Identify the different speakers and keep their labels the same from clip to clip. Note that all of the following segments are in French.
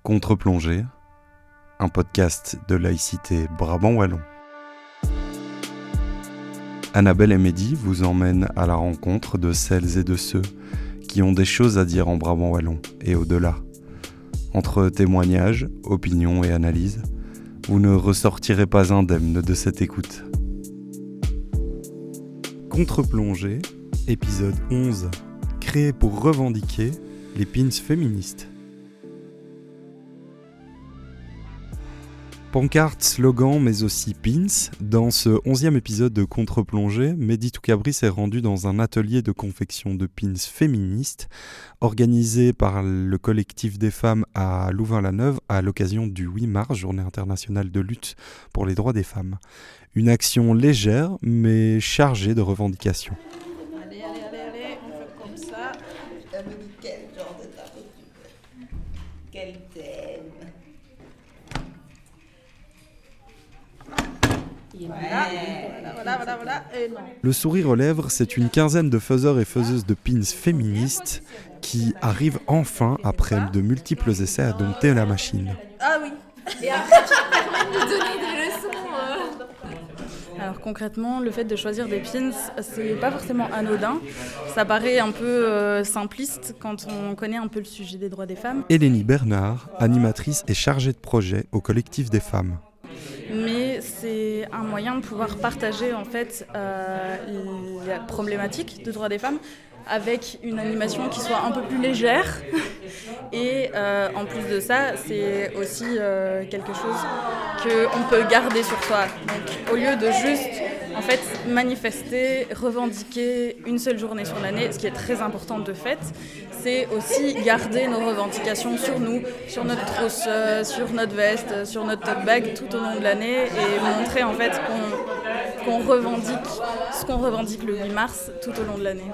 Speaker 1: Contre-plongée, un podcast de laïcité Brabant Wallon. Annabelle et Mehdi vous emmènent à la rencontre de celles et de ceux qui ont des choses à dire en Brabant Wallon et au-delà. Entre témoignages, opinions et analyses, vous ne ressortirez pas indemne de cette écoute. Contre-plongée, épisode 11, créé pour revendiquer les pins féministes. Pancartes, slogans, mais aussi pins. Dans ce 11e épisode de Contre-plongée, Mehdi Toukabri s'est rendu dans un atelier de confection de pins féministes organisé par le collectif des femmes à Louvain-la-Neuve à l'occasion du 8 mars, journée internationale de lutte pour les droits des femmes. Une action légère mais chargée de revendications.
Speaker 2: Allez, on fait comme ça.
Speaker 3: Quel genre de tableau tu veux? Quel thème?
Speaker 2: Voilà. Et non.
Speaker 1: Le sourire aux lèvres, c'est une quinzaine de faiseurs et faiseuses de pins féministes qui arrivent enfin, après de multiples essais, à dompter la machine.
Speaker 2: Ah oui.
Speaker 4: Et après, tu peux nous donner des leçons.
Speaker 5: Alors concrètement, le fait de choisir des pins, c'est pas forcément anodin. Ça paraît un peu simpliste quand on connaît un peu le sujet des droits des femmes.
Speaker 1: Elénie Bernard, animatrice et chargée de projet au collectif des femmes.
Speaker 5: Mais c'est un moyen de pouvoir partager en fait la problématique des droits des femmes avec une animation qui soit un peu plus légère. Et en plus de ça, c'est aussi quelque chose qu'on peut garder sur soi. Donc au lieu de juste en fait manifester, revendiquer une seule journée sur l'année, ce qui est très important de fait, c'est aussi garder nos revendications sur nous, sur notre trousse, sur notre veste, sur notre tote bag tout au long de l'année et montrer en fait qu'on revendique ce qu'on revendique le 8 mars tout au long de l'année.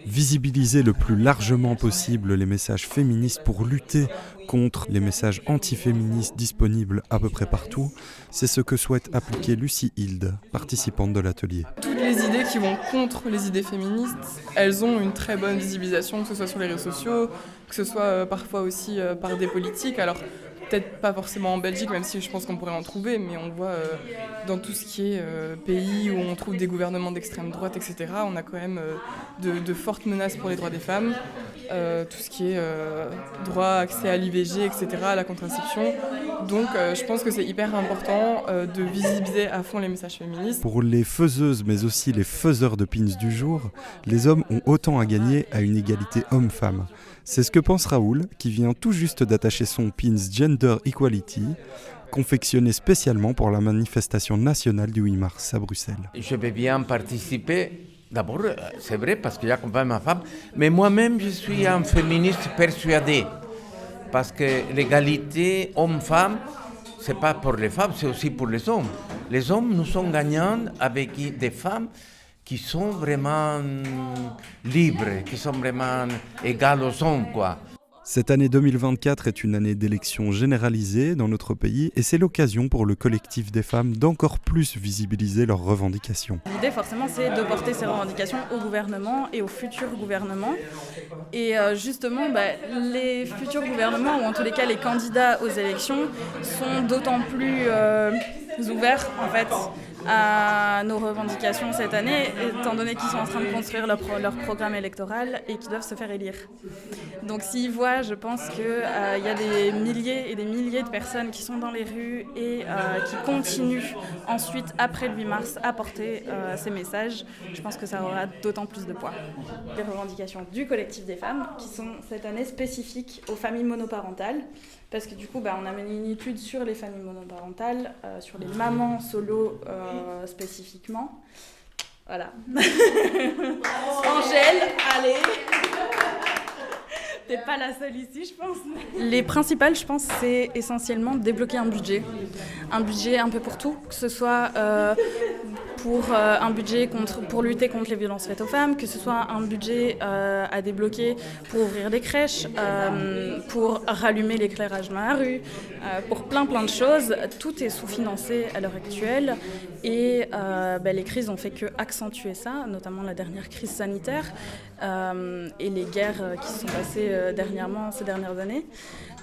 Speaker 1: Visibiliser le plus largement possible les messages féministes pour lutter contre les messages antiféministes disponibles à peu près partout, c'est ce que souhaite appliquer Lucie Hilde, participante de l'atelier.
Speaker 6: Toutes les idées qui vont contre les idées féministes, elles ont une très bonne visibilisation, que ce soit sur les réseaux sociaux, que ce soit parfois aussi par des politiques. Alors peut-être pas forcément en Belgique, même si je pense qu'on pourrait en trouver, mais on voit dans tout ce qui est pays où on trouve des gouvernements d'extrême droite, etc., on a quand même de fortes menaces pour les droits des femmes, tout ce qui est droit, accès à l'IVG, etc., à la contraception. Donc je pense que c'est hyper important de visibiliser à fond les messages féministes.
Speaker 1: Pour les faiseuses, mais aussi les faiseurs de pins du jour, les hommes ont autant à gagner à une égalité homme-femme. C'est ce que pense Raoul, qui vient tout juste d'attacher son pins Gender Equality, confectionné spécialement pour la manifestation nationale du 8 mars à Bruxelles.
Speaker 7: Je vais bien participer. D'abord, c'est vrai, parce que j'accompagne ma femme, mais moi-même, je suis un féministe persuadé. Parce que l'égalité homme-femme, ce n'est pas pour les femmes, c'est aussi pour les hommes. Les hommes, nous sommes gagnants avec des femmes qui sont vraiment libres, qui sont vraiment égales aux hommes, quoi.
Speaker 1: Cette année 2024 est une année d'élections généralisées dans notre pays et c'est l'occasion pour le collectif des femmes d'encore plus visibiliser leurs revendications.
Speaker 5: L'idée forcément c'est de porter ces revendications au gouvernement et au futur gouvernement. Et justement les futurs gouvernements ou en tous les cas les candidats aux élections sont d'autant plus ouverts en fait à nos revendications cette année, étant donné qu'ils sont en train de construire leur programme électoral et qu'ils doivent se faire élire. Donc s'ils voient, je pense qu'il y a des milliers et des milliers de personnes qui sont dans les rues et qui continuent ensuite, après le 8 mars, à porter ces messages, je pense que ça aura d'autant plus de poids. Les revendications du collectif des femmes, qui sont cette année spécifiques aux familles monoparentales, parce que du coup, on a mené une étude sur les familles monoparentales, sur les mamans solo spécifiquement. Voilà. Angèle, allez. T'es pas la seule ici, je pense. Les principales, je pense, c'est essentiellement débloquer un budget un peu pour tout, que ce soit pour un budget pour lutter contre les violences faites aux femmes, que ce soit un budget à débloquer pour ouvrir des crèches, pour rallumer l'éclairage dans la rue, pour plein de choses. Tout est sous-financé à l'heure actuelle et les crises ont fait que accentuer ça, notamment la dernière crise sanitaire et les guerres qui se sont passées dernièrement, ces dernières années.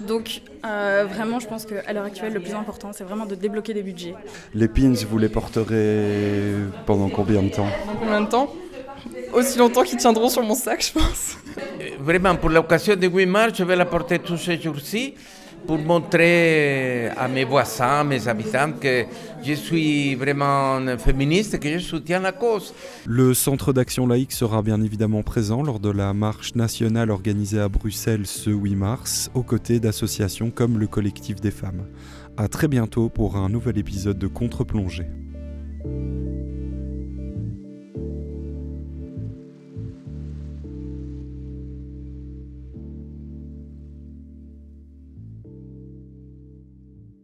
Speaker 5: Donc vraiment, je pense qu'à l'heure actuelle, le plus important, c'est vraiment de débloquer des budgets.
Speaker 1: Les pins, vous les porterez pendant combien de temps ?
Speaker 6: Dans combien de temps ? Aussi longtemps qu'ils tiendront sur mon sac, je pense.
Speaker 7: Vraiment, pour l'occasion du 8 mars, je vais la porter tous ces jours-ci pour montrer à mes voisins, mes habitants, que je suis vraiment féministe et que je soutiens la cause.
Speaker 1: Le Centre d'action laïque sera bien évidemment présent lors de la marche nationale organisée à Bruxelles ce 8 mars, aux côtés d'associations comme le Collectif des femmes. À très bientôt pour un nouvel épisode de Contre-plongée.